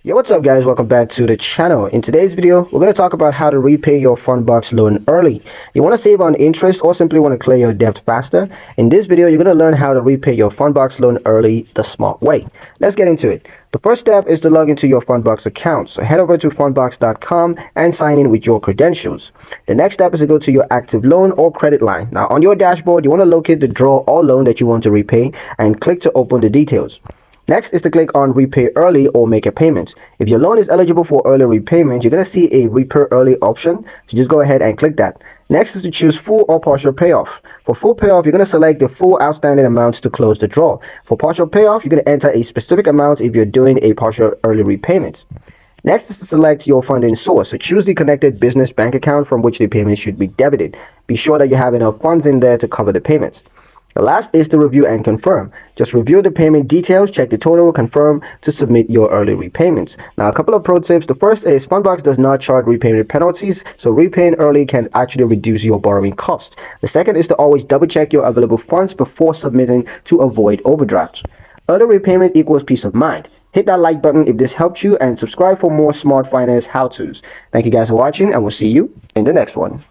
Yo, what's up guys? Welcome back to the channel. In today's video, we're going to talk about how to repay your Fundbox loan early. You want to save on interest or simply want to clear your debt faster? In this video, you're going to learn how to repay your Fundbox loan early the smart way. Let's get into it. The first step is to log into your Fundbox account. So head over to fundbox.com and sign in with your credentials. The next step is to go to your active loan or credit line. Now on your dashboard, you want to locate the draw or loan that you want to repay and click to open the details. Next is to click on Repay Early or Make a Payment. If your loan is eligible for early repayment, you're going to see a Repay Early option, so just go ahead and click that. Next is to choose Full or Partial Payoff. For Full Payoff, you're going to select the full outstanding amounts to close the draw. For Partial Payoff, you're going to enter a specific amount if you're doing a partial early repayment. Next is to select your funding source. So choose the connected business bank account from which the payment should be debited. Be sure that you have enough funds in there to cover the payments. The last is to review and confirm. Just review the payment details, check the total, confirm to submit your early repayments. Now, a couple of pro tips. The first is Fundbox does not charge repayment penalties, so repaying early can actually reduce your borrowing cost. The second is to always double check your available funds before submitting to avoid overdrafts. Early repayment equals peace of mind. Hit that like button if this helped you and subscribe for more smart finance how-tos. Thank you guys for watching and we'll see you in the next one.